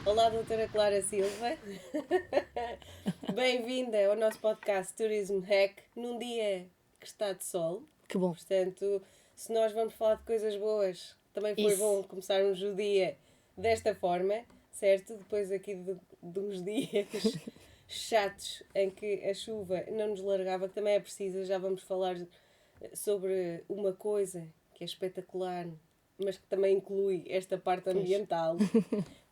Olá, doutora Clara Silva. Bem-vinda ao nosso podcast Turismo Hack, num dia que está de sol. Que bom. Portanto, se nós vamos falar de coisas boas, também foi Isso. bom começarmos o dia desta forma, certo? Depois aqui de uns dias chatos em que a chuva não nos largava, que também é precisa, já vamos falar sobre uma coisa que é espetacular, mas que também inclui esta parte ambiental.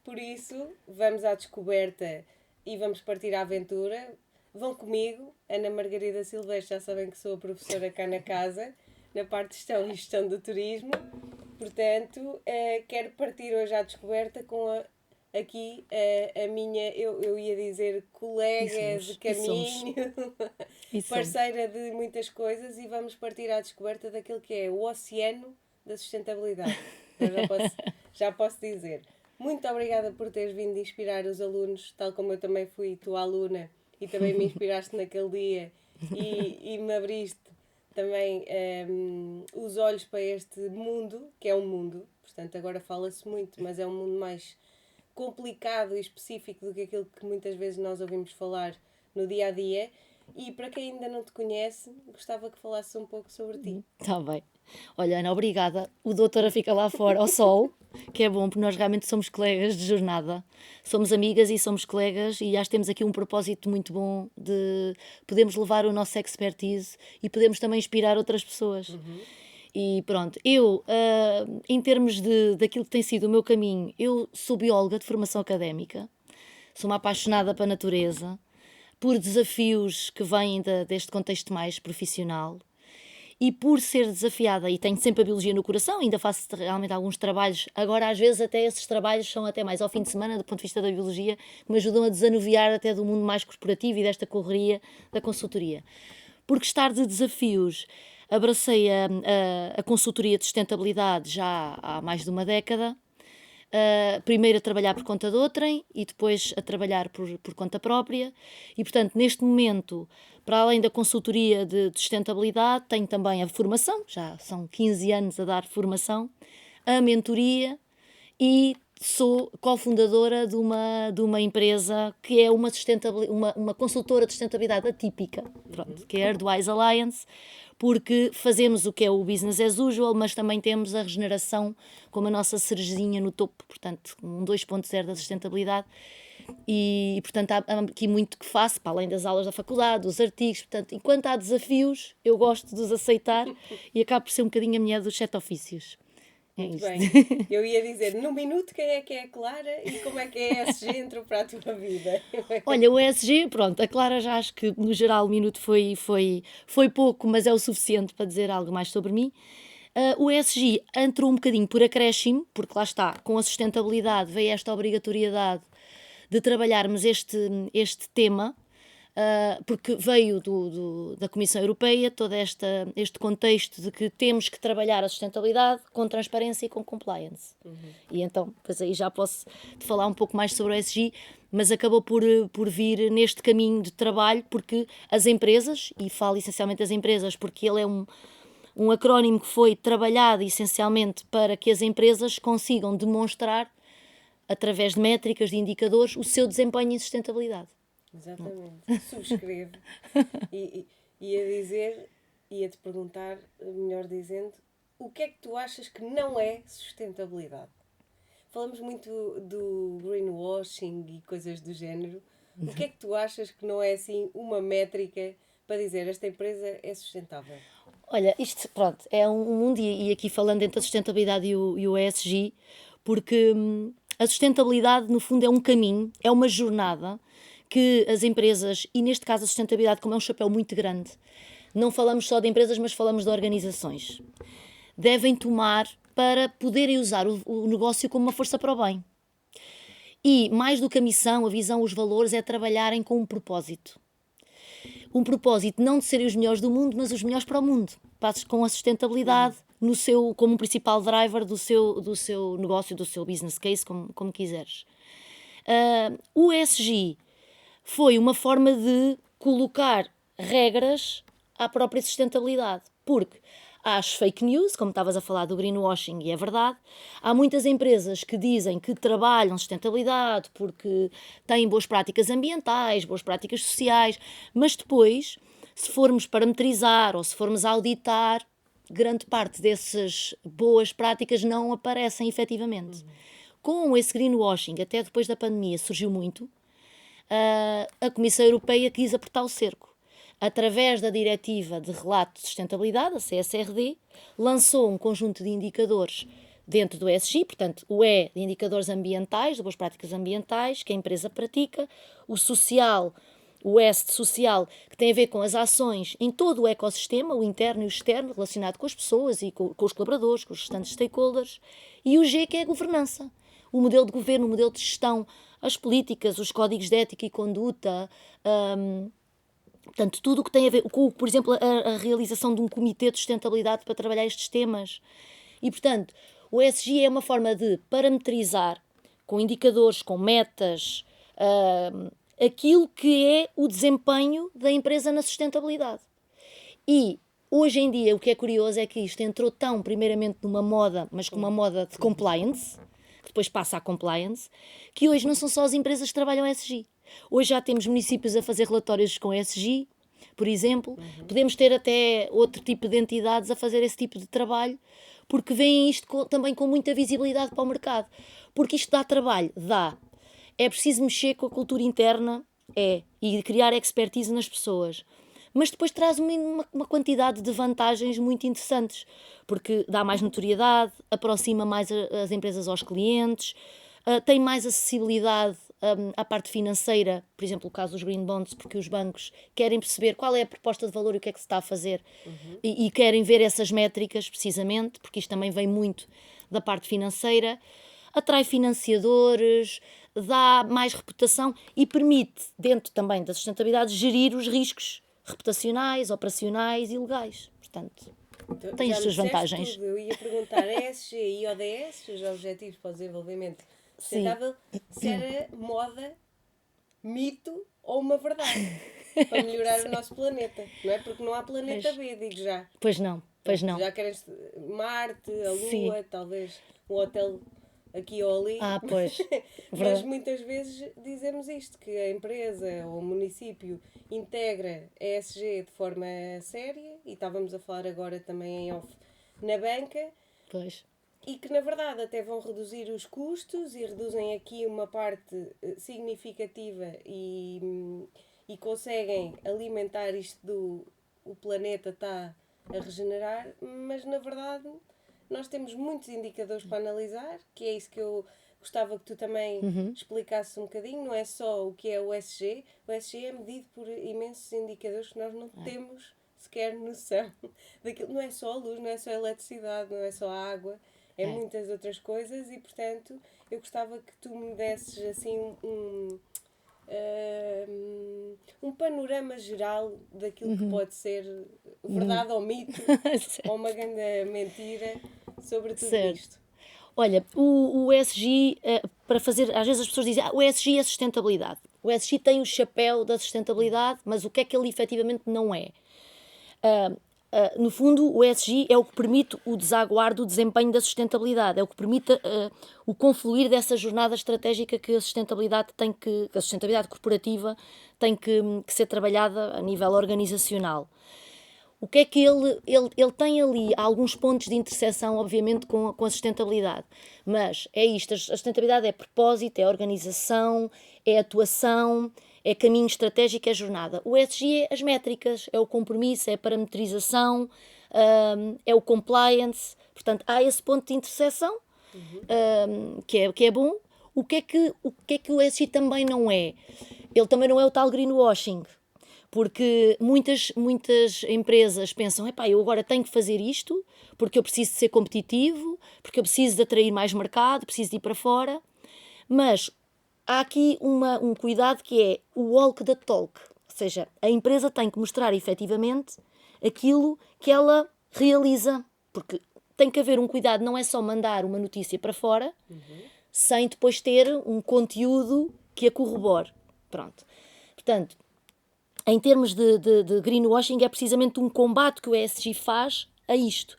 Por isso, vamos à descoberta e vamos partir à aventura. Vão comigo, Ana Margarida Silvestre, já sabem que sou a professora cá na casa, na parte de gestão e gestão do turismo. Portanto, quero partir hoje à descoberta com aqui a minha, eu ia dizer, colega de caminho, parceira de muitas coisas, e vamos partir à descoberta daquilo que é o oceano da sustentabilidade. Eu já posso dizer. Muito obrigada por teres vindo inspirar os alunos, tal como eu também fui tua aluna e também me inspiraste naquele dia e me abriste também os olhos para este mundo, que é um mundo, portanto agora fala-se muito, mas é um mundo mais complicado e específico do que aquilo que muitas vezes nós ouvimos falar no dia a dia. E para quem ainda não te conhece, gostava que falasses um pouco sobre ti. Está bem. Olha, Ana, obrigada. O doutora fica lá fora ao sol, que é bom, porque nós realmente somos colegas de jornada. Somos amigas e somos colegas e acho que temos aqui um propósito muito bom de podermos levar o nosso expertise e podemos também inspirar outras pessoas. E pronto, eu, em termos daquilo que tem sido o meu caminho, eu sou bióloga de formação académica, sou uma apaixonada pela natureza, por desafios que vêm deste contexto mais profissional e por ser desafiada, e tenho sempre a biologia no coração, ainda faço realmente alguns trabalhos, agora às vezes até esses trabalhos são até mais ao fim de semana, do ponto de vista da biologia, que me ajudam a desanuviar até do mundo mais corporativo e desta correria da consultoria. Por gostar de desafios, abracei a consultoria de sustentabilidade já há mais de uma década. Primeiro a trabalhar por conta de outrem e depois a trabalhar por conta própria e, portanto, neste momento, para além da consultoria de sustentabilidade, tenho também a formação, já são 15 anos a dar formação, a mentoria e sou cofundadora de uma empresa que é uma consultora de sustentabilidade atípica, pronto, que é a Earthwise Alliance, porque fazemos o que é o business as usual, mas também temos a regeneração como a nossa cerejinha no topo, portanto, um 2.0 da sustentabilidade. E portanto, há aqui muito que faço, para além das aulas da faculdade, dos artigos. Portanto, enquanto há desafios, eu gosto de os aceitar e acabo por ser um bocadinho a mulher dos 7 ofícios. Muito bem. Eu ia dizer, no minuto, quem é a Clara e como é que a ESG entrou para a tua vida? Olha, o ESG, pronto, a Clara já acho que no geral o minuto foi pouco, mas é o suficiente para dizer algo mais sobre mim. O ESG entrou um bocadinho por acréscimo, porque lá está, com a sustentabilidade veio esta obrigatoriedade de trabalharmos este tema, porque veio da Comissão Europeia todo este contexto de que temos que trabalhar a sustentabilidade com transparência e com compliance. E então, pois aí já posso te falar um pouco mais sobre o ESG, mas acabou por vir neste caminho de trabalho, porque as empresas, e falo essencialmente das empresas, porque ele é um acrónimo que foi trabalhado essencialmente para que as empresas consigam demonstrar, através de métricas, de indicadores, o seu desempenho em sustentabilidade. Exatamente. Subscrevo. Ia-te perguntar, melhor dizendo, o que é que tu achas que não é sustentabilidade? Falamos muito do greenwashing e coisas do género. O que é que tu achas que não é assim uma métrica para dizer esta empresa é sustentável? Olha, isto, pronto, é um mundo, e aqui falando entre a sustentabilidade e o ESG, porque a sustentabilidade, no fundo, é um caminho, é uma jornada que as empresas, e neste caso a sustentabilidade, como é um chapéu muito grande, não falamos só de empresas, mas falamos de organizações, devem tomar para poderem usar o negócio como uma força para o bem. E, mais do que a missão, a visão, os valores, é trabalharem com um propósito. Um propósito não de serem os melhores do mundo, mas os melhores para o mundo. Com a sustentabilidade como um principal driver do seu negócio, do seu business case, como quiseres. O ESG foi uma forma de colocar regras à própria sustentabilidade, porque há as fake news, como estavas a falar do greenwashing, e é verdade. Há muitas empresas que dizem que trabalham sustentabilidade porque têm boas práticas ambientais, boas práticas sociais, mas depois, se formos parametrizar ou se formos auditar, grande parte dessas boas práticas não aparecem efetivamente. Com esse greenwashing, até depois da pandemia, surgiu muito, a Comissão Europeia quis apertar o cerco. Através da Diretiva de Relato de Sustentabilidade, a CSRD, lançou um conjunto de indicadores dentro do ESG, portanto, o E de indicadores ambientais, de boas práticas ambientais, que a empresa pratica, o social, o S de social, que tem a ver com as ações em todo o ecossistema, o interno e o externo, relacionado com as pessoas e com os colaboradores, com os restantes stakeholders, e o G, que é a governança, o modelo de governo, o modelo de gestão, as políticas, os códigos de ética e conduta, portanto, tudo o que tem a ver com, por exemplo, a realização de um comitê de sustentabilidade para trabalhar estes temas. E, portanto, o ESG é uma forma de parametrizar, com indicadores, com metas, aquilo que é o desempenho da empresa na sustentabilidade. E, hoje em dia, o que é curioso é que isto entrou tão, primeiramente, numa moda, mas com uma moda de compliance, que depois passa a compliance, que hoje não são só as empresas que trabalham ESG. Hoje já temos municípios a fazer relatórios com ESG, por exemplo. Podemos ter até outro tipo de entidades a fazer esse tipo de trabalho, porque veem isto também com muita visibilidade para o mercado. Porque isto dá trabalho, dá. É preciso mexer com a cultura interna, e criar expertise nas pessoas. Mas depois traz uma quantidade de vantagens muito interessantes, porque dá mais notoriedade, aproxima mais as empresas aos clientes, tem mais acessibilidade à parte financeira, por exemplo, o caso dos green bonds, porque os bancos querem perceber qual é a proposta de valor e o que é que se está a fazer, e querem ver essas métricas, precisamente, porque isto também vem muito da parte financeira, atrai financiadores, dá mais reputação e permite, dentro também da sustentabilidade, gerir os riscos reputacionais, operacionais e legais. Portanto, Então, tem as já me suas disseste vantagens. tudo. Eu ia perguntar ESG e ODS, os Objetivos para o Desenvolvimento Sustentável, se era moda, mito ou uma verdade para melhorar o nosso planeta, não é? Porque não há planeta B, digo já. Pois não, pois não. Já queres Marte, a Sim. Lua, talvez um hotel aqui ou ali. Pois. Mas Verdade. muitas vezes dizemos isto, que a empresa ou o município integra ESG de forma séria, e estávamos a falar agora também em off na banca, Pois. e que na verdade até vão reduzir os custos e reduzem aqui uma parte significativa e conseguem alimentar isto o planeta está a regenerar, mas na verdade nós temos muitos indicadores para analisar, que é isso que eu gostava que tu também explicasses um bocadinho. Não é só o que é o ESG é medido por imensos indicadores que nós não temos sequer noção daquilo. Não é só a luz, não é só a eletricidade, não é só a água, é muitas outras coisas, e portanto eu gostava que tu me desses assim um panorama geral daquilo que pode ser verdade ou mito ou uma grande mentira sobre tudo isto. Olha, o ESG, para fazer, às vezes as pessoas dizem, o ESG é sustentabilidade. O ESG tem o chapéu da sustentabilidade, mas o que é que ele efetivamente não é? No fundo, o ESG é o que permite o desaguar do desempenho da sustentabilidade, é o que permite o confluir dessa jornada estratégica que a sustentabilidade a sustentabilidade corporativa tem que ser trabalhada a nível organizacional. O que é que ele tem ali alguns pontos de interseção, obviamente, com a sustentabilidade, mas é isto, a sustentabilidade é propósito, é organização, é atuação, é caminho estratégico, é jornada. O ESG é as métricas, é o compromisso, é a parametrização, é o compliance, portanto há esse ponto de interseção, que é bom. O que é que o ESG também não é? Ele também não é o tal greenwashing. Porque muitas empresas pensam, eu agora tenho que fazer isto porque eu preciso de ser competitivo, porque eu preciso de atrair mais mercado, preciso de ir para fora. Mas há aqui um cuidado que é o walk the talk. Ou seja, a empresa tem que mostrar efetivamente aquilo que ela realiza. Porque tem que haver um cuidado, não é só mandar uma notícia para fora, sem depois ter um conteúdo que a corrobore. Pronto. Portanto, em termos de greenwashing, é precisamente um combate que o ESG faz a isto.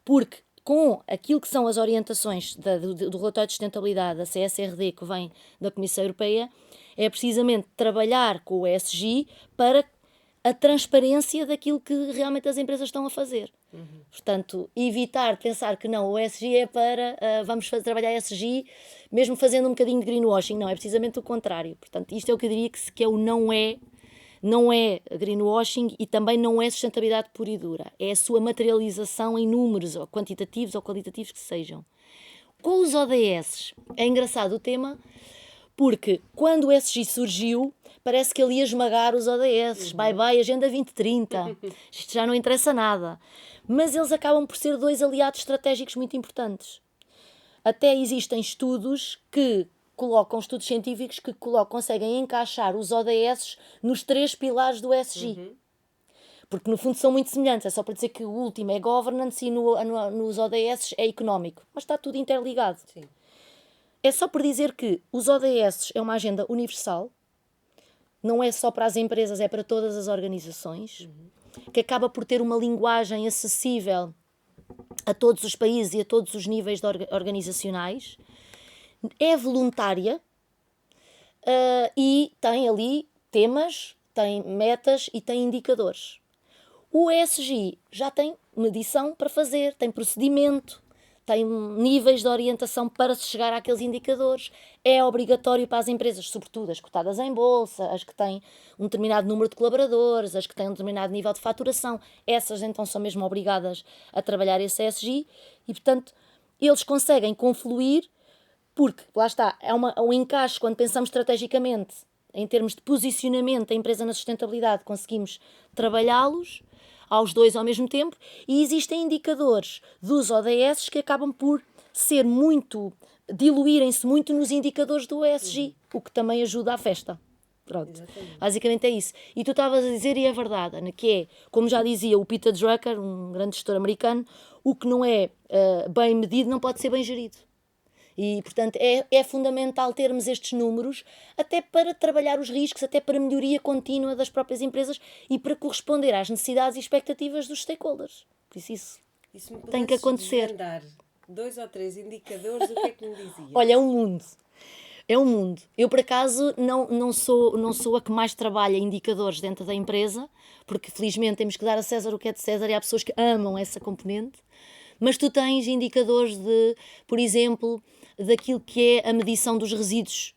Porque com aquilo que são as orientações do relatório de sustentabilidade da CSRD que vem da Comissão Europeia, é precisamente trabalhar com o ESG para a transparência daquilo que realmente as empresas estão a fazer. Portanto, evitar pensar que não, o ESG é para, trabalhar ESG, mesmo fazendo um bocadinho de greenwashing. Não, é precisamente o contrário. Portanto, isto é o que eu diria que é o não é greenwashing e também não é sustentabilidade pura e dura. É a sua materialização em números, ou quantitativos ou qualitativos que sejam. Com os ODS, é engraçado o tema, porque quando o ESG surgiu, parece que ele ia esmagar os ODS. Bye bye, Agenda 2030. Isto já não interessa nada. Mas eles acabam por ser dois aliados estratégicos muito importantes. Até existem estudos científicos que conseguem encaixar os ODS nos 3 pilares do ESG. Porque no fundo são muito semelhantes, é só para dizer que o último é governance e nos ODS é económico. Mas está tudo interligado. Sim. É só por dizer que os ODS é uma agenda universal, não é só para as empresas, é para todas as organizações, que acaba por ter uma linguagem acessível a todos os países e a todos os níveis organizacionais, é voluntária e tem ali temas, tem metas e tem indicadores. O ESG já tem medição para fazer, tem procedimento, tem níveis de orientação para se chegar àqueles indicadores. É obrigatório para as empresas, sobretudo as cotadas em bolsa, as que têm um determinado número de colaboradores, as que têm um determinado nível de faturação. Essas então são mesmo obrigadas a trabalhar esse ESG e, portanto, eles conseguem confluir porque, lá está, é um encaixe quando pensamos estrategicamente em termos de posicionamento da empresa na sustentabilidade, conseguimos trabalhá-los aos dois ao mesmo tempo e existem indicadores dos ODS que acabam por diluírem-se muito nos indicadores do ESG, o que também ajuda à festa. Pronto. Exatamente. Basicamente é isso. E tu estavas a dizer, e é verdade, Ana, que é, como já dizia o Peter Drucker, um grande gestor americano, o que não é bem medido não pode ser bem gerido. E, portanto, é fundamental termos estes números até para trabalhar os riscos, até para a melhoria contínua das próprias empresas e para corresponder às necessidades e expectativas dos stakeholders. Por isso tem que acontecer. Desvendar 2 ou 3 indicadores, o que é que me dizias? Olha, é um mundo. É um mundo. Eu, por acaso, não sou a que mais trabalha indicadores dentro da empresa, porque, felizmente, temos que dar a César o que é de César e há pessoas que amam essa componente. Mas tu tens indicadores de, por exemplo, daquilo que é a medição dos resíduos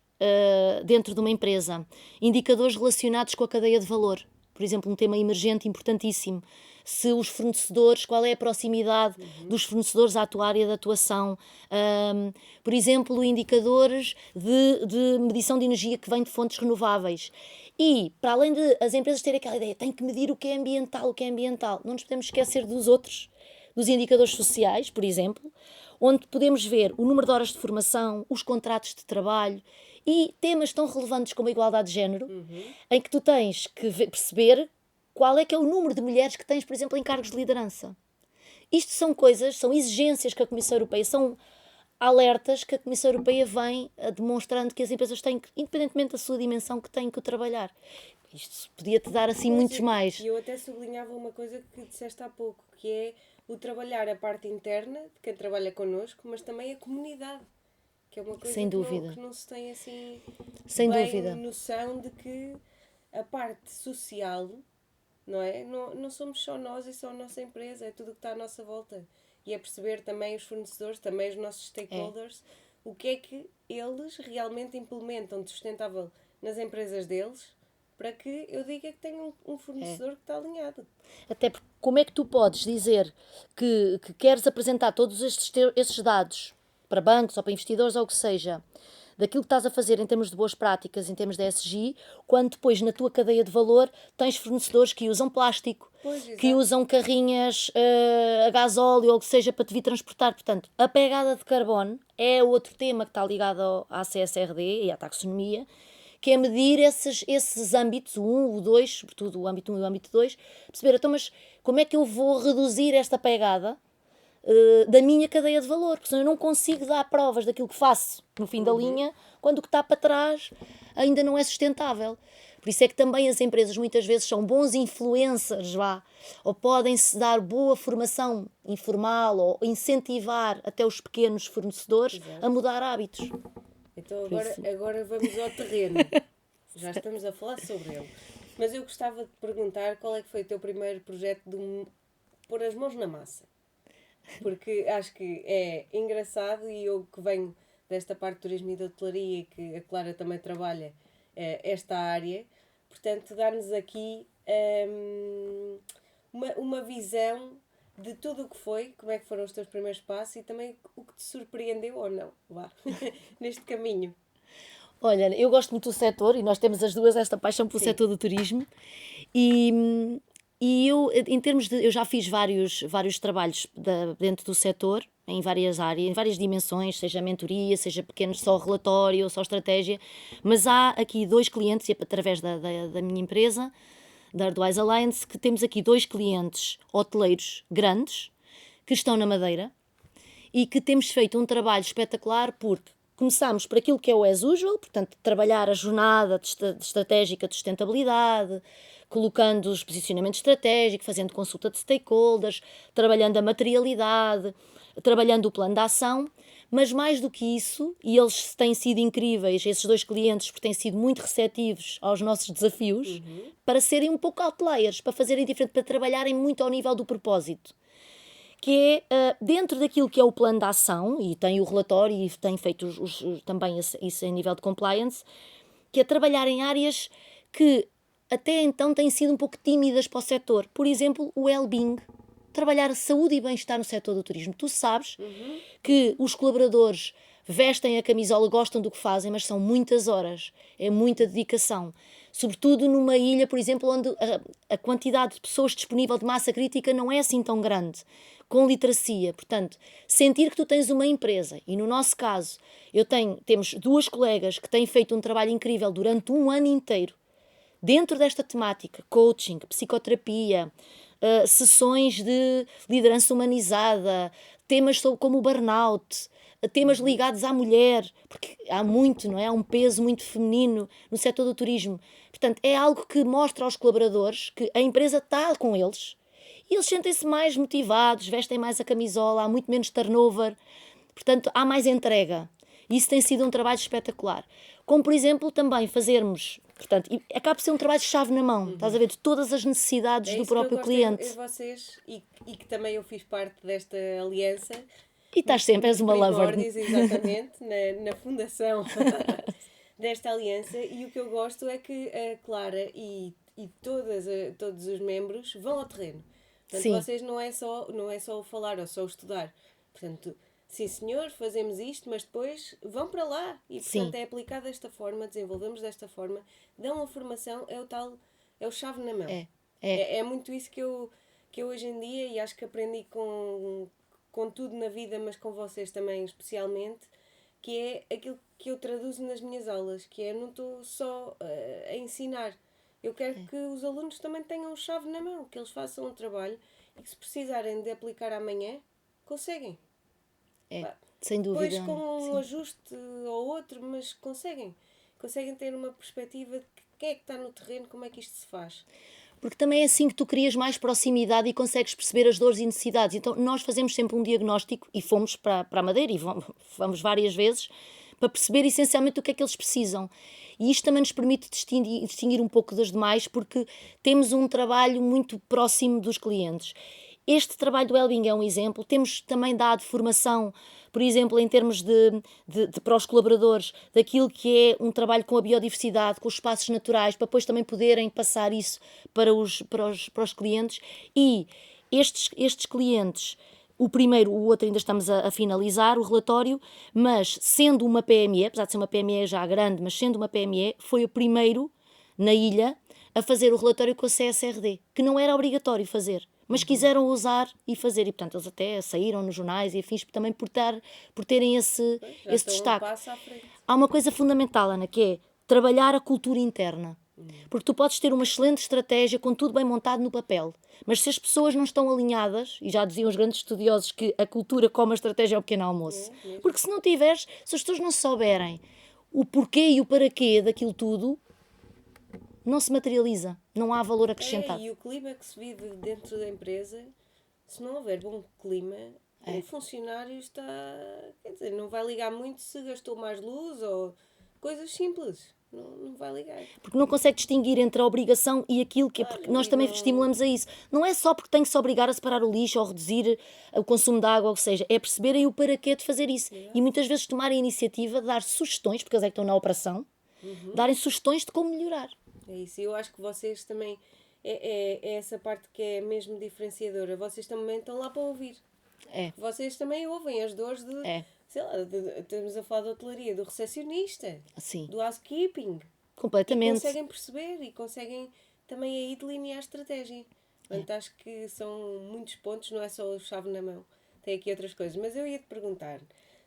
dentro de uma empresa. Indicadores relacionados com a cadeia de valor. Por exemplo, um tema emergente importantíssimo. Se os fornecedores, qual é a proximidade dos fornecedores à tua área de atuação. Por exemplo, indicadores de medição de energia que vem de fontes renováveis. E, para além de as empresas terem aquela ideia, tem que medir o que é ambiental, não nos podemos esquecer dos outros, dos indicadores sociais, por exemplo, onde podemos ver o número de horas de formação, os contratos de trabalho e temas tão relevantes como a igualdade de género, em que tu tens que perceber qual é que é o número de mulheres que tens, por exemplo, em cargos de liderança. Isto são coisas, são exigências que a Comissão Europeia, são alertas que a Comissão Europeia vem demonstrando que as empresas têm, independentemente da sua dimensão, que têm que trabalhar. Isto podia-te dar assim muitos mais. E eu até sublinhava uma coisa que disseste há pouco, que é o trabalhar a parte interna de quem trabalha connosco, mas também a comunidade, que é uma coisa sem dúvida. Que não se tem assim sem bem dúvida. noção de que a parte social, não é? Não somos só nós e só a nossa empresa, é tudo o que está à nossa volta. E é perceber também os fornecedores, também os nossos stakeholders, o que é que eles realmente implementam de sustentável nas empresas deles, para que eu diga que tenho um fornecedor que está alinhado. Até porque como é que tu podes dizer que queres apresentar todos estes dados para bancos ou para investidores ou o que seja, daquilo que estás a fazer em termos de boas práticas, em termos de ESG, quando depois na tua cadeia de valor tens fornecedores que usam plástico, que usam carrinhas a gasóleo ou o que seja para te vir transportar. Portanto, a pegada de carbono é outro tema que está ligado à CSRD e à taxonomia, que é medir esses âmbitos, o 1, o 2, sobretudo o âmbito 1 e o âmbito 2, perceber, então, mas como é que eu vou reduzir esta pegada da minha cadeia de valor, porque senão eu não consigo dar provas daquilo que faço no fim da linha, quando o que está para trás ainda não é sustentável. Por isso é que também as empresas muitas vezes são bons influencers, ou podem-se dar boa formação informal, ou incentivar até os pequenos fornecedores a mudar hábitos. Então agora vamos ao terreno. Já estamos a falar sobre ele. Mas eu gostava de perguntar qual é que foi o teu primeiro projeto de pôr as mãos na massa. Porque acho que é engraçado, e eu que venho desta parte de turismo e de hotelaria, e que a Clara também trabalha esta área, portanto dá-nos aqui uma visão de tudo o que foi, como é que foram os teus primeiros passos e também o que te surpreendeu ou não, neste caminho. Olha, eu gosto muito do setor e nós temos as duas esta paixão pelo setor do turismo e eu, em termos de, eu já fiz vários trabalhos dentro do setor, em várias áreas, em várias dimensões, seja mentoria, seja pequenos só relatório, só estratégia, mas há aqui 2 clientes, e através da minha empresa, da Ardwise Alliance, que temos aqui 2 clientes hoteleiros grandes, que estão na Madeira, e que temos feito um trabalho espetacular porque começámos por aquilo que é o as usual, portanto, trabalhar a jornada estratégica de sustentabilidade, colocando os posicionamentos estratégicos, fazendo consulta de stakeholders, trabalhando a materialidade, trabalhando o plano de ação, mas mais do que isso, e eles têm sido incríveis, esses 2 clientes, porque têm sido muito receptivos aos nossos desafios, para serem um pouco outliers, para fazerem diferente, para trabalharem muito ao nível do propósito. Que é dentro daquilo que é o plano de ação, e tem o relatório e tem feito também isso em nível de compliance, que é trabalhar em áreas que até então têm sido um pouco tímidas para o setor. Por exemplo, o well-being, trabalhar a saúde e bem-estar no setor do turismo. Tu sabes que os colaboradores vestem a camisola, gostam do que fazem, mas são muitas horas, é muita dedicação. Sobretudo numa ilha, por exemplo, onde a quantidade de pessoas disponível de massa crítica não é assim tão grande, com literacia. Portanto, sentir que tu tens uma empresa, e no nosso caso, temos 2 colegas que têm feito um trabalho incrível durante um ano inteiro, dentro desta temática, coaching, psicoterapia, sessões de liderança humanizada, temas como o burnout, temas ligados à mulher, porque há muito, não é? Há um peso muito feminino no setor do turismo. Portanto, é algo que mostra aos colaboradores que a empresa está com eles e eles sentem-se mais motivados, vestem mais a camisola, há muito menos turnover, portanto, há mais entrega. Isso tem sido um trabalho espetacular. Como, por exemplo, também fazermos, portanto, acaba por ser um trabalho de chave na mão, estás a ver, de todas as necessidades do próprio cliente. É vocês, e que também eu fiz parte desta aliança. E estás sempre, és uma lover. Exatamente, na fundação desta aliança, e o que eu gosto é que a Clara e todos os membros vão ao terreno. Portanto, sim, vocês não é só o falar ou só o estudar. Portanto, sim senhor, fazemos isto, mas depois vão para lá. E portanto sim, é aplicado desta forma, desenvolvemos desta forma, dão a formação, é o chave na mão. É muito isso que eu hoje em dia, e acho que aprendi com tudo na vida, mas com vocês também especialmente, que é aquilo que eu traduzo nas minhas aulas, que é, não estou só a ensinar. Eu quero que os alunos também tenham chave na mão, que eles façam um trabalho e que, se precisarem de aplicar amanhã, conseguem. Sem dúvida. Depois com um ajuste ou outro, mas conseguem ter uma perspectiva de quem é que está no terreno, como é que isto se faz. Porque também é assim que tu crias mais proximidade e consegues perceber as dores e necessidades. Então nós fazemos sempre um diagnóstico, e fomos para a Madeira, e vamos várias vezes, para perceber essencialmente o que é que eles precisam. E isto também nos permite distinguir um pouco das demais, porque temos um trabalho muito próximo dos clientes. Este trabalho do Wellbeing é um exemplo. Temos também dado formação, por exemplo, em termos de para os colaboradores, daquilo que é um trabalho com a biodiversidade, com os espaços naturais, para depois também poderem passar isso para os clientes. E estes clientes, o primeiro, o outro ainda estamos a finalizar o relatório, mas sendo uma PME, apesar de ser uma PME já grande, mas sendo uma PME, foi o primeiro na ilha a fazer o relatório com a CSRD, que não era obrigatório fazer, mas quiseram usar e fazer, e portanto eles até saíram nos jornais e afins também por terem esse destaque. Há uma coisa fundamental, Ana, que é trabalhar a cultura interna. Porque tu podes ter uma excelente estratégia com tudo bem montado no papel, mas se as pessoas não estão alinhadas, e já diziam os grandes estudiosos que a cultura como a estratégia é o pequeno almoço, Mesmo. porque se não tiveres, se as pessoas não souberem o porquê e o para quê daquilo tudo, não se materializa, não há valor acrescentado. E o clima que se vive dentro da empresa, se não houver bom clima, o funcionário está, quer dizer, não vai ligar muito se gastou mais luz ou coisas simples. Não vai ligar. Porque não consegue distinguir entre a obrigação e aquilo que é, porque nós também estimulamos a isso. Não é só porque tem que se obrigar a separar o lixo ou reduzir o consumo de água, ou seja, é perceberem o para quê de fazer isso. E muitas vezes tomarem a iniciativa de dar sugestões, porque eles é que estão na operação, darem sugestões de como melhorar. É isso, eu acho que vocês também, é essa parte que é mesmo diferenciadora. Vocês também estão lá para ouvir. Vocês também ouvem as dores de, sei lá, estamos a falar da hotelaria, do recepcionista, do housekeeping. Completamente. E conseguem perceber e conseguem também aí delinear a estratégia. Portanto, acho que são muitos pontos, não é só o chave na mão. Tem aqui outras coisas. Mas eu ia-te perguntar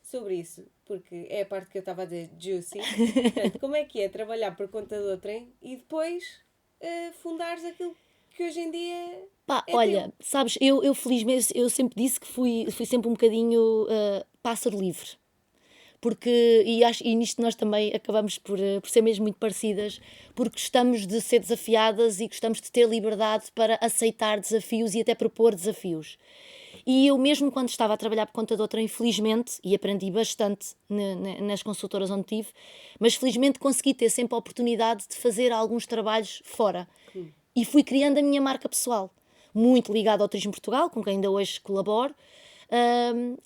sobre isso, porque é a parte que eu estava a dizer, juicy. Portanto, como é que é trabalhar por conta do trem e depois fundares aquilo que hoje em dia olha, teu. sabes, eu felizmente, eu sempre disse que fui sempre um bocadinho pássaro livre. Porque, e nisto nós também acabamos por ser mesmo muito parecidas, porque gostamos de ser desafiadas e gostamos de ter liberdade para aceitar desafios e até propor desafios. E eu mesmo quando estava a trabalhar por conta de outra, infelizmente, e aprendi bastante nas consultoras onde tive, mas felizmente consegui ter sempre a oportunidade de fazer alguns trabalhos fora. E fui criando a minha marca pessoal, muito ligada ao Turismo Portugal, com quem ainda hoje colaboro,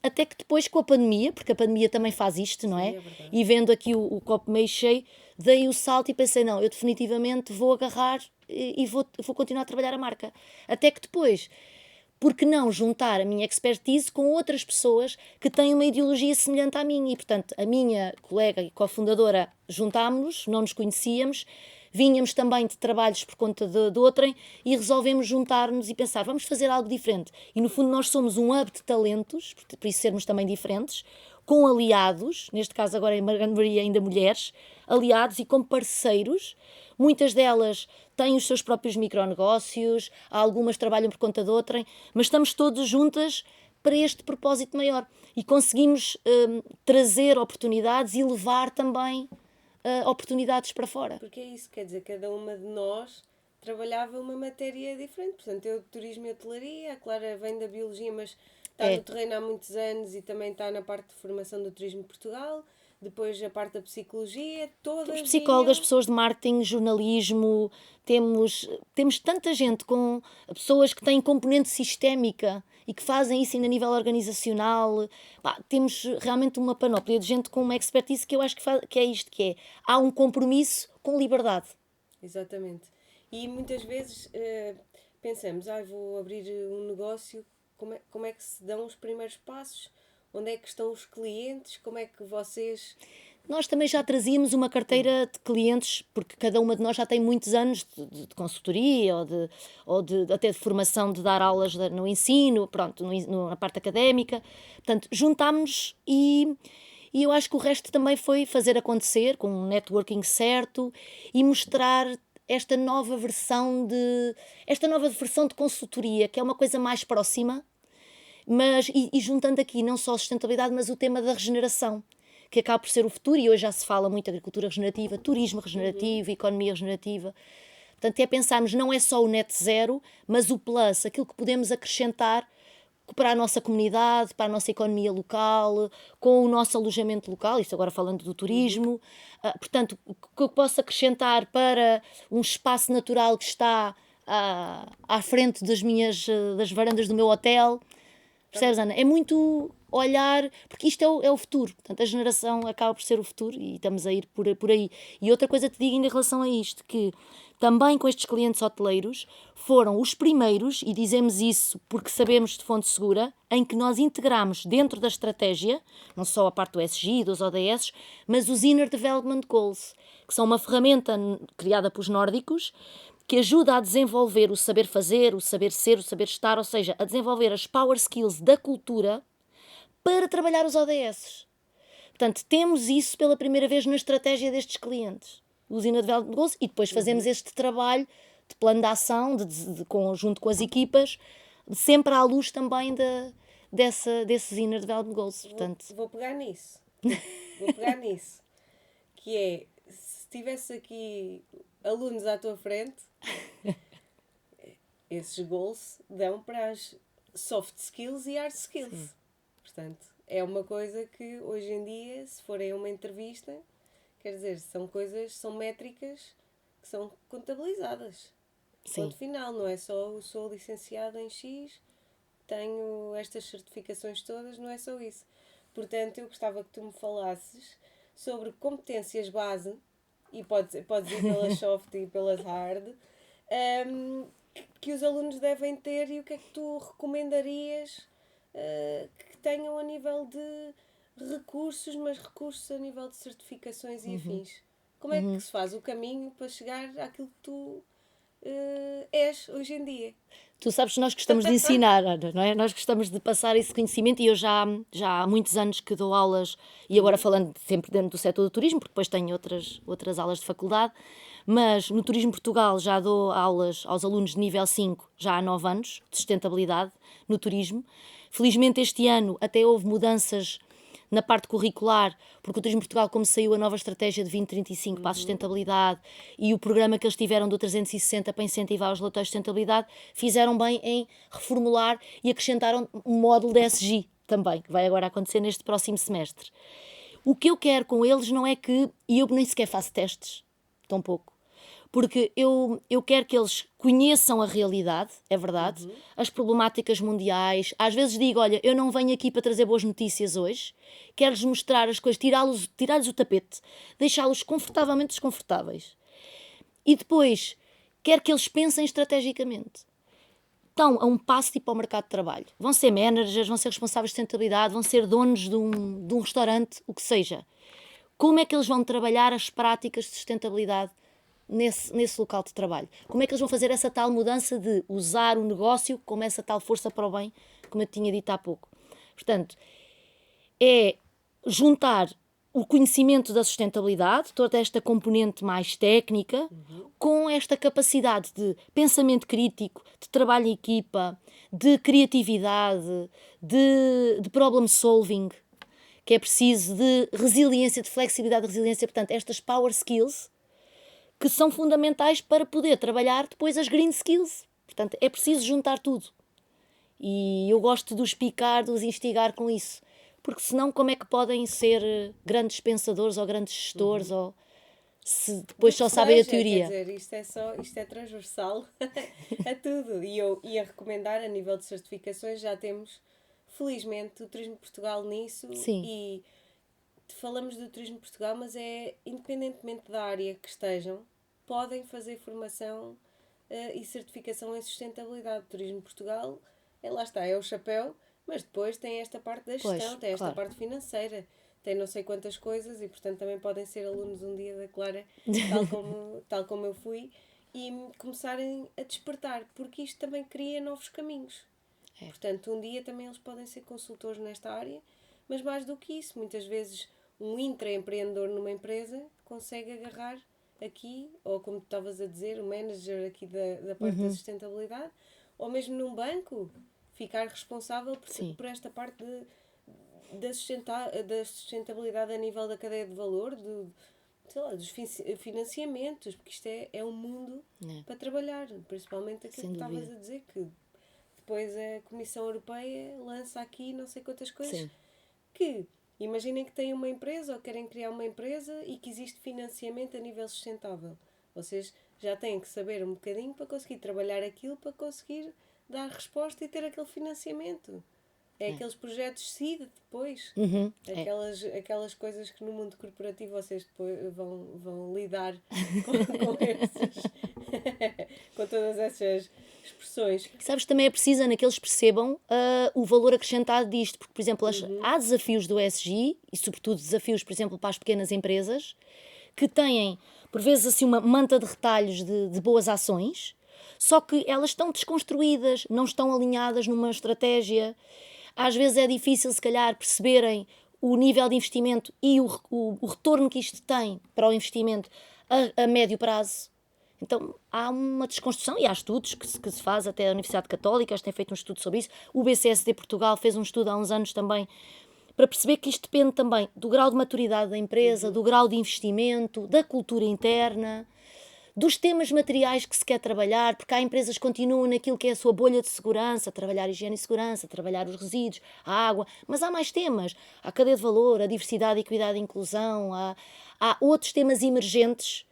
até que depois com a pandemia, porque a pandemia também faz isto, não é? E vendo aqui o copo meio cheio, dei o salto e pensei, não, eu definitivamente vou agarrar e vou continuar a trabalhar a marca. Até que depois, por que não juntar a minha expertise com outras pessoas que têm uma ideologia semelhante à minha? E, portanto, a minha colega e cofundadora juntámos-nos, não nos conhecíamos, vínhamos também de trabalhos por conta de outrem e resolvemos juntar-nos e pensar, vamos fazer algo diferente. E, no fundo, nós somos um hub de talentos, por isso sermos também diferentes, com aliados, neste caso agora em grande maioria ainda mulheres, aliados e como parceiros. Muitas delas têm os seus próprios micronegócios, algumas trabalham por conta de outrem, mas estamos todas juntas para este propósito maior. E conseguimos trazer oportunidades e levar também oportunidades para fora. Porque é isso, quer dizer, cada uma de nós trabalhava uma matéria diferente. Portanto, eu de turismo e hotelaria, a Clara vem da biologia, mas está no terreno há muitos anos e também está na parte de formação do Turismo de Portugal. Depois a parte da psicologia, todas. Temos psicólogas, pessoas de marketing, jornalismo, temos tanta gente com pessoas que têm componente sistémica e que fazem isso ainda a nível organizacional. Temos realmente uma panóplia de gente com uma expertise que eu acho que é isto, que é, há um compromisso com liberdade. Exatamente. E muitas vezes pensamos, vou abrir um negócio, como é que se dão os primeiros passos? Onde é que estão os clientes? Como é que vocês... Nós também já trazíamos uma carteira de clientes, porque cada uma de nós já tem muitos anos de consultoria ou até de formação, de dar aulas no ensino, pronto, na parte académica. Portanto, juntámos-nos e eu acho que o resto também foi fazer acontecer, com um networking certo e mostrar esta nova versão de consultoria, que é uma coisa mais próxima, mas e juntando aqui não só a sustentabilidade, mas o tema da regeneração, que acaba por ser o futuro, e hoje já se fala muito de agricultura regenerativa, turismo regenerativo, economia regenerativa. Portanto, é pensarmos, não é só o net zero, mas o plus, aquilo que podemos acrescentar para a nossa comunidade, para a nossa economia local, com o nosso alojamento local, isto agora falando do turismo, portanto, o que eu posso acrescentar para um espaço natural que está à frente das varandas do meu hotel. Percebes, Ana? É muito olhar, porque isto é o futuro, portanto a geração acaba por ser o futuro e estamos a ir por aí. E outra coisa que te digo ainda em relação a isto, que também com estes clientes hoteleiros foram os primeiros, e dizemos isso porque sabemos de fonte segura, em que nós integramos dentro da estratégia, não só a parte do ESG, dos ODS, mas os Inner Development Goals, que são uma ferramenta criada pelos nórdicos, que ajuda a desenvolver o saber fazer, o saber ser, o saber estar, ou seja, a desenvolver as power skills da cultura para trabalhar os ODS. Portanto, temos isso pela primeira vez na estratégia destes clientes. os Inner Development Goals, e depois fazemos este trabalho de plano de ação, junto com as equipas, sempre à luz também desses Inner Development Goals. Portanto, Vou pegar nisso. Vou pegar nisso. Que é, se tivesse aqui alunos à tua frente, esses goals dão para as soft skills e hard skills. Sim. Portanto, é uma coisa que hoje em dia, se forem a uma entrevista, quer dizer, são métricas que são contabilizadas. Sim. Ponto final, não é só sou licenciado em X, tenho estas certificações todas, não é só isso. Portanto, eu gostava que tu me falasses sobre competências base, e podes ir pelas soft e pelas hard, que os alunos devem ter e o que é que tu recomendarias que tenham a nível de recursos, mas recursos a nível de certificações e afins. Como é que se faz o caminho para chegar àquilo que tu és hoje em dia? Tu sabes que nós gostamos de ensinar, Ana, não é? Nós gostamos de passar esse conhecimento, e eu já há muitos anos que dou aulas, e agora falando sempre dentro do setor do turismo, porque depois tenho outras aulas de faculdade, mas no Turismo Portugal já dou aulas aos alunos de nível 5 já há 9 anos, de sustentabilidade no turismo. Felizmente este ano até houve mudanças na parte curricular, porque o Turismo Portugal, como saiu a nova estratégia de 2035 para a sustentabilidade e o programa que eles tiveram do 360 para incentivar os relatórios de sustentabilidade, fizeram bem em reformular e acrescentaram um módulo de ESG também, que vai agora acontecer neste próximo semestre. O que eu quero com eles não é que, e eu nem sequer faço testes, tão pouco, porque eu quero que eles conheçam a realidade, é verdade, as problemáticas mundiais. Às vezes digo, olha, eu não venho aqui para trazer boas notícias hoje, quero-lhes mostrar as coisas, tirar-lhes o tapete, deixá-los confortavelmente desconfortáveis. E depois, quero que eles pensem estrategicamente. Estão a um passo de ir para o mercado de trabalho. Vão ser managers, vão ser responsáveis de sustentabilidade, vão ser donos de um restaurante, o que seja. Como é que eles vão trabalhar as práticas de sustentabilidade nesse local de trabalho? Como é que eles vão fazer essa tal mudança de usar o negócio como essa tal força para o bem, como eu tinha dito há pouco? Portanto, é juntar o conhecimento da sustentabilidade, toda esta componente mais técnica, com esta capacidade de pensamento crítico, de trabalho em equipa, de criatividade, de problem solving, que é preciso, de resiliência, de flexibilidade, de resiliência. Portanto, estas power skills que são fundamentais para poder trabalhar depois as green skills. Portanto, é preciso juntar tudo. E eu gosto de os picar, de os instigar com isso. Porque senão como é que podem ser grandes pensadores ou grandes gestores, ou se depois só sabem a teoria? Quer dizer, isto é transversal a tudo. E eu ia recomendar, a nível de certificações, já temos, felizmente, o Turismo Portugal nisso. Sim. E falamos do Turismo Portugal, mas é, independentemente da área que estejam, podem fazer formação e certificação em sustentabilidade. O Turismo Portugal, lá está, é o chapéu, mas depois tem esta parte da gestão, tem esta parte financeira, tem não sei quantas coisas, e portanto também podem ser alunos um dia da Clara, tal como eu fui, e começarem a despertar, porque isto também cria novos caminhos. Portanto, um dia também eles podem ser consultores nesta área, mas mais do que isso, muitas vezes um intraempreendedor numa empresa consegue agarrar aqui, ou como tu estavas a dizer, o manager aqui da parte da sustentabilidade, ou mesmo num banco, ficar responsável por esta parte da sustentabilidade a nível da cadeia de valor, dos financiamentos, porque isto é um mundo para trabalhar, principalmente aquilo que estavas a dizer, que depois a Comissão Europeia lança aqui não sei quantas coisas. Que imaginem que têm uma empresa ou querem criar uma empresa e que existe financiamento a nível sustentável. Vocês já têm que saber um bocadinho para conseguir trabalhar aquilo, para conseguir dar resposta e ter aquele financiamento. Aqueles projetos SEED depois. Aquelas coisas que no mundo corporativo vocês depois vão lidar com todas essas expressões. Sabes, também é preciso, Ana, que eles percebam o valor acrescentado disto, porque, por exemplo, há desafios do ESG, e sobretudo desafios, por exemplo, para as pequenas empresas, que têm, por vezes, assim, uma manta de retalhos de boas ações, só que elas estão desconstruídas, não estão alinhadas numa estratégia. Às vezes é difícil, se calhar, perceberem o nível de investimento e o retorno que isto tem para o investimento a médio prazo. Então, há uma desconstrução e há estudos que se faz, até a Universidade Católica tem feito um estudo sobre isso. O BCSD Portugal fez um estudo há uns anos também, para perceber que isto depende também do grau de maturidade da empresa, do grau de investimento, da cultura interna, dos temas materiais que se quer trabalhar, porque há empresas que continuam naquilo que é a sua bolha de segurança, trabalhar higiene e segurança, trabalhar os resíduos, a água, mas há mais temas. Há a cadeia de valor, a diversidade, equidade e inclusão, há outros temas emergentes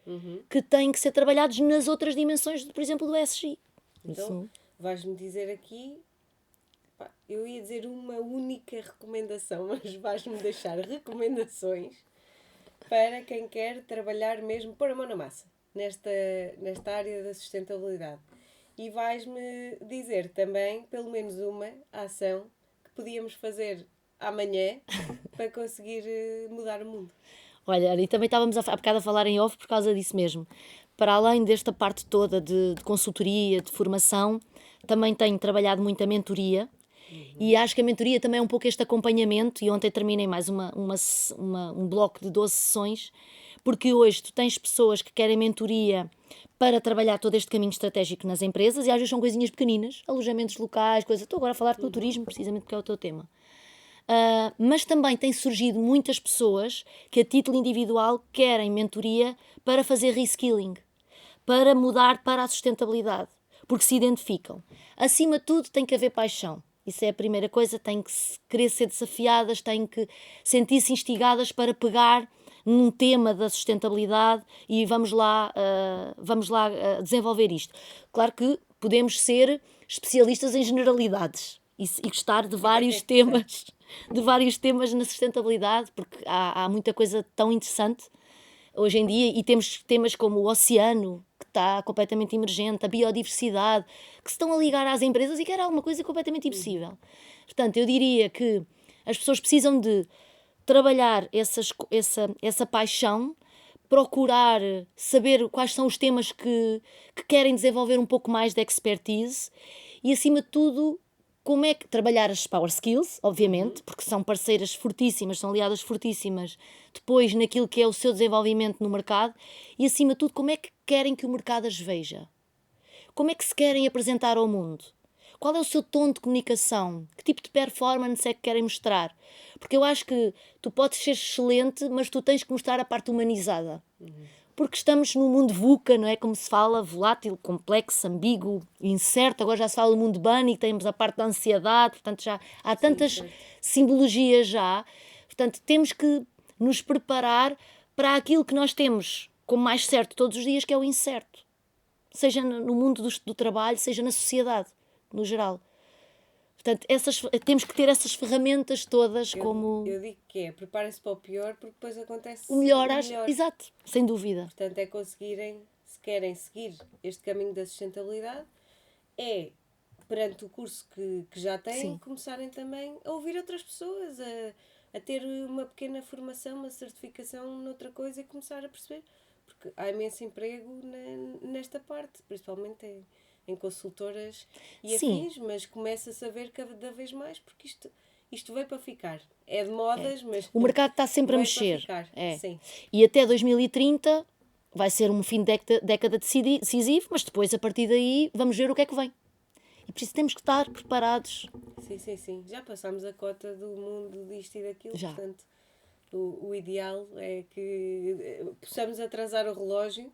que têm que ser trabalhados nas outras dimensões, por exemplo, do ESG. Então, vais-me dizer aqui, pá, eu ia dizer uma única recomendação, mas vais-me deixar recomendações para quem quer trabalhar mesmo, pôr a mão na massa, nesta área da sustentabilidade. E vais-me dizer também, pelo menos uma ação que podíamos fazer amanhã para conseguir mudar o mundo. Olha, e também estávamos há bocado a falar em off por causa disso mesmo. Para além desta parte toda de consultoria, de formação, também tenho trabalhado muito a mentoria. E acho que a mentoria também é um pouco este acompanhamento, e ontem terminei mais um bloco de 12 sessões, porque hoje tu tens pessoas que querem mentoria para trabalhar todo este caminho estratégico nas empresas, e às vezes são coisinhas pequeninas, alojamentos locais, coisas. Estou agora a falar do turismo, precisamente porque é o teu tema. Mas também têm surgido muitas pessoas que a título individual querem mentoria para fazer reskilling, para mudar para a sustentabilidade, porque se identificam. Acima de tudo tem que haver paixão. Isso é a primeira coisa, têm que querer ser desafiadas, têm que sentir-se instigadas para pegar num tema da sustentabilidade e vamos lá desenvolver isto. Claro que podemos ser especialistas em generalidades e gostar de vários temas na sustentabilidade, porque há muita coisa tão interessante hoje em dia, e temos temas como o oceano, que está completamente emergente, a biodiversidade, que se estão a ligar às empresas e que era alguma coisa completamente impossível. Portanto, eu diria que as pessoas precisam de trabalhar essa paixão, procurar saber quais são os temas que querem desenvolver um pouco mais de expertise e, acima de tudo, como é que trabalhar as power skills, obviamente, porque são parceiras fortíssimas, são aliadas fortíssimas depois naquilo que é o seu desenvolvimento no mercado e, acima de tudo, como é que querem que o mercado as veja? Como é que se querem apresentar ao mundo? Qual é o seu tom de comunicação? Que tipo de performance é que querem mostrar? Porque eu acho que tu podes ser excelente, mas tu tens que mostrar a parte humanizada. Porque estamos num mundo VUCA, não é? Como se fala, volátil, complexo, ambíguo, incerto. Agora já se fala do mundo bunny, temos a parte da ansiedade, portanto já há tantas simbologias já. Portanto, temos que nos preparar para aquilo que nós temos como mais certo todos os dias, que é o incerto. Seja no mundo do trabalho, seja na sociedade, no geral. Portanto, temos que ter essas ferramentas todas como... Eu digo que é, preparem-se para o pior, porque depois acontece o melhor. Exato, sem dúvida. Portanto, é conseguirem, se querem seguir este caminho da sustentabilidade, é, perante o curso que já têm, começarem também a ouvir outras pessoas, a ter uma pequena formação, uma certificação noutra coisa e começar a perceber. Porque há imenso emprego nesta parte, principalmente em consultoras e afins, mas começa-se a ver cada vez mais, porque isto veio para ficar. É de modas, mas... O mercado está sempre a mexer. Sim. E até 2030 vai ser um fim de década decisivo, mas depois, a partir daí, vamos ver o que é que vem. E por isso temos que estar preparados. Sim. Já passámos a cota do mundo disto e daquilo, Já. portanto, o ideal é que possamos atrasar o relógio.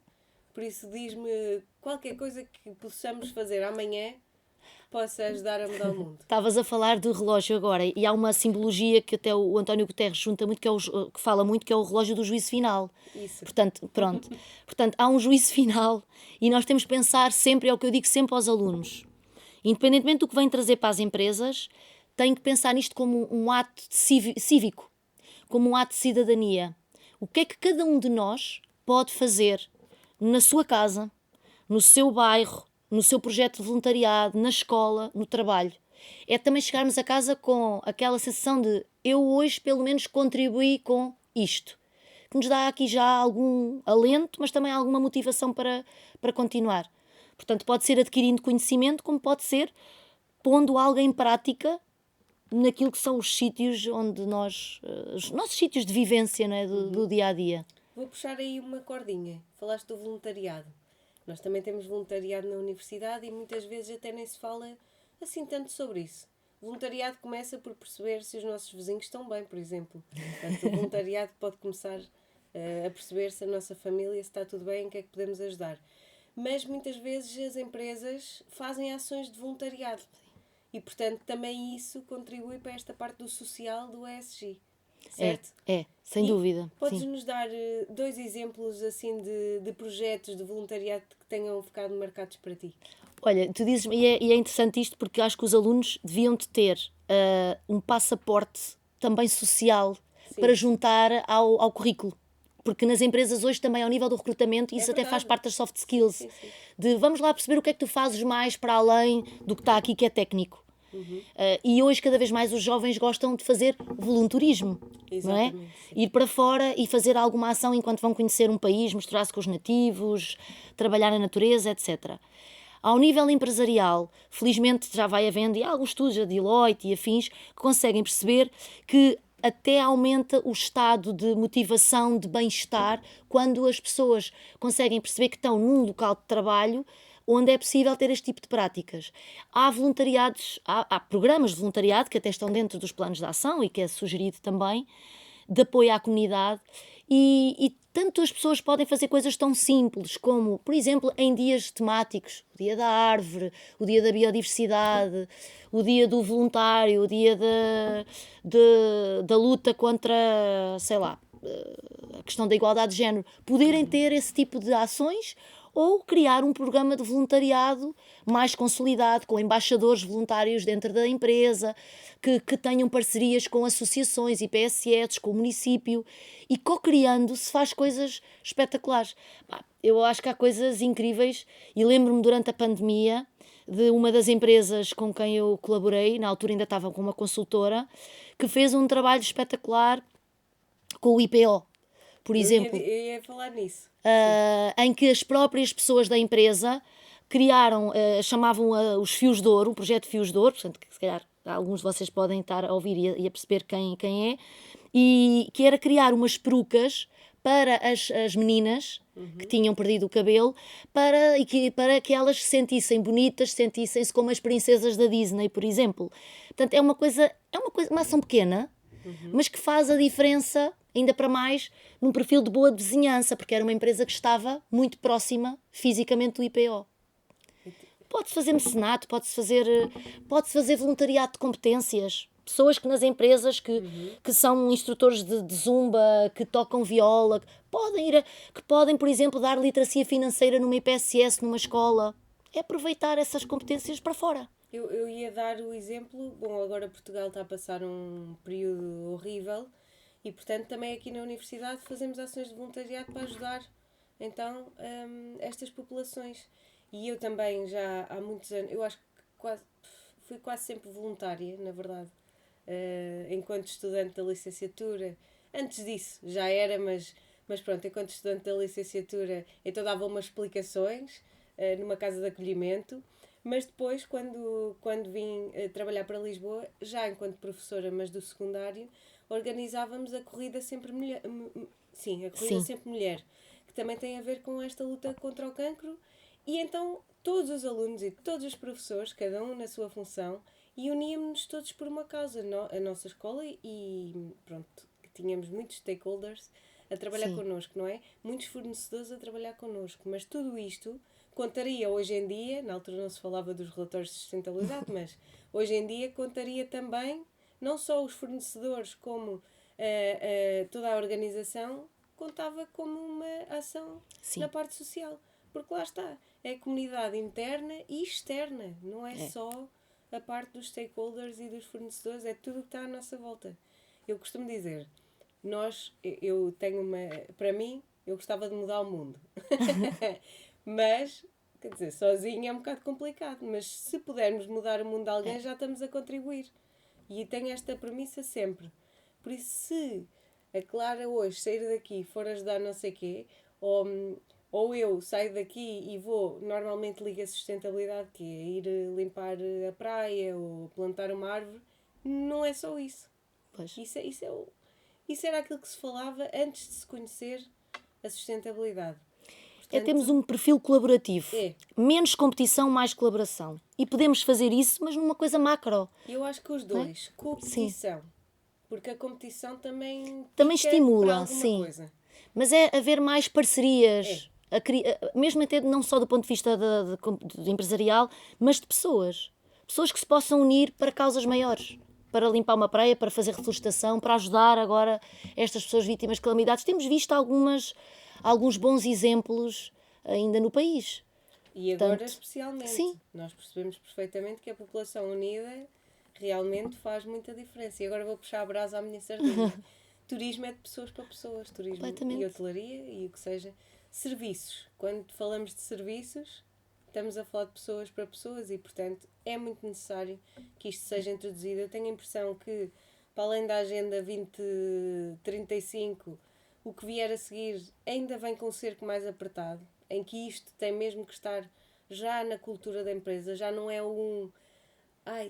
Por isso, diz-me qualquer coisa que possamos fazer amanhã que possa ajudar a mudar o mundo. Estavas a falar do relógio agora, e há uma simbologia que até o António Guterres junta muito, que fala muito, que é o relógio do juízo final. Isso. Portanto, pronto. Portanto, há um juízo final e nós temos que pensar sempre, é o que eu digo sempre aos alunos. Independentemente do que vem trazer para as empresas, tem que pensar nisto como um ato cívico, como um ato de cidadania. O que é que cada um de nós pode fazer na sua casa, no seu bairro, no seu projeto de voluntariado, na escola, no trabalho? É também chegarmos a casa com aquela sensação de eu hoje pelo menos contribuí com isto, que nos dá aqui já algum alento, mas também alguma motivação para continuar. Portanto, pode ser adquirindo conhecimento, como pode ser pondo algo em prática naquilo que são os sítios onde os nossos sítios de vivência, não é? do dia a dia. Vou puxar aí uma cordinha. Falaste do voluntariado. Nós também temos voluntariado na universidade e muitas vezes até nem se fala assim tanto sobre isso. O voluntariado começa por perceber se os nossos vizinhos estão bem, por exemplo. Portanto, o voluntariado pode começar a perceber se a nossa família se está tudo bem, em que é que podemos ajudar. Mas muitas vezes as empresas fazem ações de voluntariado. E, portanto, também isso contribui para esta parte do social do ESG. Certo? Sem dúvida. Podes-nos dar 2 exemplos assim de projetos de voluntariado que tenham ficado marcados para ti? Olha, tu dizes, e é interessante isto porque acho que os alunos deviam de ter um passaporte também social para juntar ao currículo. Porque nas empresas hoje também ao nível do recrutamento isso até faz parte das soft skills. Sim. De vamos lá perceber o que é que tu fazes mais para além do que está aqui que é técnico. E hoje cada vez mais os jovens gostam de fazer volunturismo, não é? Ir para fora e fazer alguma ação enquanto vão conhecer um país, misturar-se com os nativos, trabalhar na natureza, etc. Ao nível empresarial, felizmente já vai havendo, e há alguns estudos, a Deloitte e afins, que conseguem perceber que até aumenta o estado de motivação, de bem-estar, quando as pessoas conseguem perceber que estão num local de trabalho onde é possível ter este tipo de práticas. Há voluntariados, há programas de voluntariado que até estão dentro dos planos de ação e que é sugerido também, de apoio à comunidade, e tanto as pessoas podem fazer coisas tão simples como, por exemplo, em dias temáticos, o dia da árvore, o dia da biodiversidade, o dia do voluntário, o dia da luta contra, sei lá, a questão da igualdade de género, poderem ter esse tipo de ações, ou criar um programa de voluntariado mais consolidado, com embaixadores voluntários dentro da empresa, que tenham parcerias com associações e PSS, com o município, e co-criando se faz coisas espetaculares. Eu acho que há coisas incríveis, e lembro-me durante a pandemia de uma das empresas com quem eu colaborei, na altura ainda estava com uma consultora, que fez um trabalho espetacular com o IPO, por exemplo. Eu ia falar nisso. Em que as próprias pessoas da empresa criaram, chamavam os Fios de Ouro, um projeto Fios de Ouro, portanto, que se calhar alguns de vocês podem estar a ouvir e a perceber quem é, e que era criar umas perucas para as meninas que tinham perdido o cabelo, para que elas se sentissem bonitas, sentissem-se como as princesas da Disney, por exemplo. Portanto, é uma ação pequena, mas que faz a diferença, ainda para mais, num perfil de boa vizinhança, porque era uma empresa que estava muito próxima fisicamente do IPO. Pode-se fazer mecenato, pode-se fazer voluntariado de competências. Pessoas que nas empresas que são instrutores de zumba, que tocam viola, que podem, por exemplo, dar literacia financeira numa IPSS, numa escola. É aproveitar essas competências para fora. Eu ia dar o exemplo, bom, agora Portugal está a passar um período horrível e, portanto, também aqui na universidade fazemos ações de voluntariado para ajudar, então, estas populações. E eu também já há muitos anos, eu acho que fui quase sempre voluntária, na verdade, enquanto estudante da licenciatura. Antes disso já era, mas pronto, enquanto estudante da licenciatura, então dava umas explicações numa casa de acolhimento. Mas depois, quando vim trabalhar para Lisboa, já enquanto professora, mas do secundário, organizávamos a corrida sempre mulher. Sim, a corrida sempre mulher, que também tem a ver com esta luta contra o cancro. E então todos os alunos e todos os professores, cada um na sua função, e uníamos-nos todos por uma causa. A nossa escola e pronto, tínhamos muitos stakeholders a trabalhar connosco, não é? Muitos fornecedores a trabalhar connosco, mas tudo isto contaria hoje em dia, na altura não se falava dos relatórios de sustentabilidade, mas hoje em dia contaria também, não só os fornecedores, como toda a organização, contava como uma ação na parte social. Porque lá está, é a comunidade interna e externa, não é só a parte dos stakeholders e dos fornecedores, é tudo o que está à nossa volta. Eu costumo dizer, eu tenho para mim, eu gostava de mudar o mundo. Mas, quer dizer, sozinho é um bocado complicado, mas se pudermos mudar o mundo de alguém, já estamos a contribuir. E tenho esta premissa sempre. Por isso, se a Clara hoje sair daqui e for ajudar não sei quê, ou eu saio daqui e vou, normalmente ligo a sustentabilidade, que é ir limpar a praia ou plantar uma árvore, não é só isso. Pois. Isso era aquilo que se falava antes de se conhecer a sustentabilidade. Temos um perfil colaborativo. É. Menos competição, mais colaboração. E podemos fazer isso, mas numa coisa macro. Eu acho que os dois, competição, porque a competição também estimula, alguma sim. coisa. Mas é haver mais parcerias, mesmo até não só do ponto de vista de empresarial, mas de pessoas. Pessoas que se possam unir para causas maiores. Para limpar uma praia, para fazer reflorestação, para ajudar agora estas pessoas vítimas de calamidades. Temos visto alguns bons exemplos ainda no país. E agora especialmente. Sim. Nós percebemos perfeitamente que a população unida realmente faz muita diferença. E agora vou puxar a brasa à minha sardinha. Turismo é de pessoas para pessoas. Turismo e hotelaria e o que seja. Serviços. Quando falamos de serviços, estamos a falar de pessoas para pessoas e, portanto, é muito necessário que isto seja introduzido. Eu tenho a impressão que, para além da Agenda 2035, o que vier a seguir ainda vem com um cerco mais apertado, em que isto tem mesmo que estar já na cultura da empresa, já não é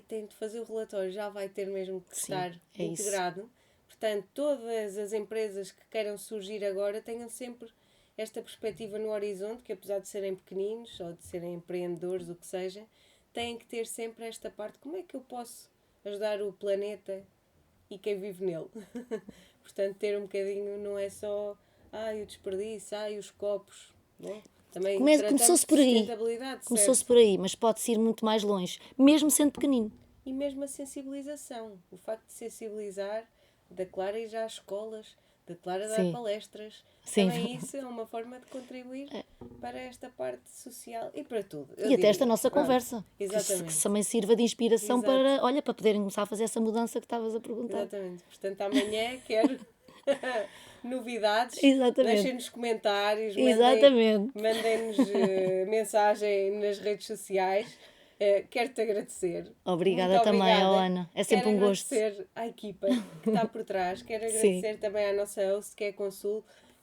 tem de fazer o relatório, já vai ter mesmo que estar integrado. Isso. Portanto, todas as empresas que queiram surgir agora tenham sempre esta perspectiva no horizonte, que apesar de serem pequeninos ou de serem empreendedores, o que seja, têm que ter sempre esta parte, como é que eu posso ajudar o planeta e quem vive nele? Portanto, ter um bocadinho, não é só o desperdício, os copos. Bom, também começou-se por aí. Começou-se por aí, mas pode-se ir muito mais longe, mesmo sendo pequenino. E mesmo a sensibilização. O facto de sensibilizar, da Clara ir já às escolas, da Clara dar palestras. Sim. Também isso é uma forma de contribuir para esta parte social e para tudo. E até esta nossa conversa. Exatamente. Que também sirva de inspiração para poderem começar a fazer essa mudança que estavas a perguntar. Exatamente. Portanto, amanhã quero novidades. Exatamente. Deixem-nos comentários. Mandem-nos mensagem nas redes sociais. Quero-te agradecer. Obrigada também, Ana. É sempre um gosto. Quero agradecer à equipa que está por trás. Quero agradecer também à nossa host, que é a Consul,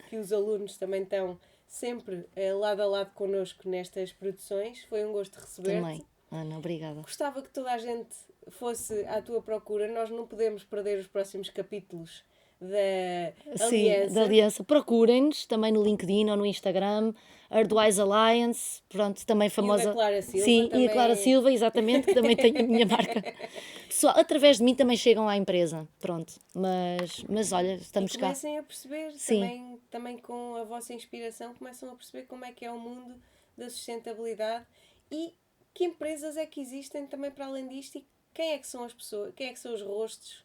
que os alunos também estão sempre lado a lado connosco nestas produções. Foi um gosto receber-te. Também, Ana, obrigada. Gostava que toda a gente fosse à tua procura. Nós não podemos perder os próximos capítulos da Aliança. Sim, da Aliança. Procurem-nos também no LinkedIn ou no Instagram. Earthwise Alliance, pronto, também famosa. E a Clara Silva. Sim, também... e a Clara Silva, exatamente, que também tem a minha marca. Pessoal, através de mim também chegam à empresa, pronto. Mas olha, estamos cá. Comecem a perceber, também com a vossa inspiração, começam a perceber como é que é o mundo da sustentabilidade e que empresas é que existem também para além disto e quem é que são as pessoas, quem é que são os rostos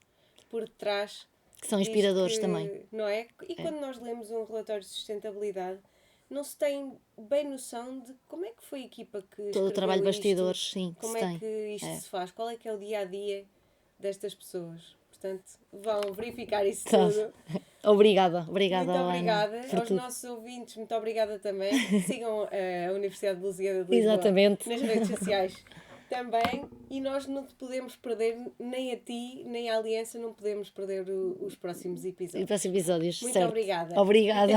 por detrás. Que são inspiradores também. Não é? E quando nós lemos um relatório de sustentabilidade, não se tem bem noção de como é que foi a equipa que todo o trabalho de bastidores, sim, como é que isto se faz, qual é que é o dia-a-dia destas pessoas. Portanto, vão verificar isso tudo. Obrigada, muito obrigada. Ana, aos nossos ouvintes, muito obrigada também. Sigam a Universidade de Lusíada de Lisboa Exatamente. nas redes sociais também. E nós não te podemos perder, nem a ti, nem à Aliança, não podemos perder os próximos episódios. Muito certo. Obrigada. Obrigada.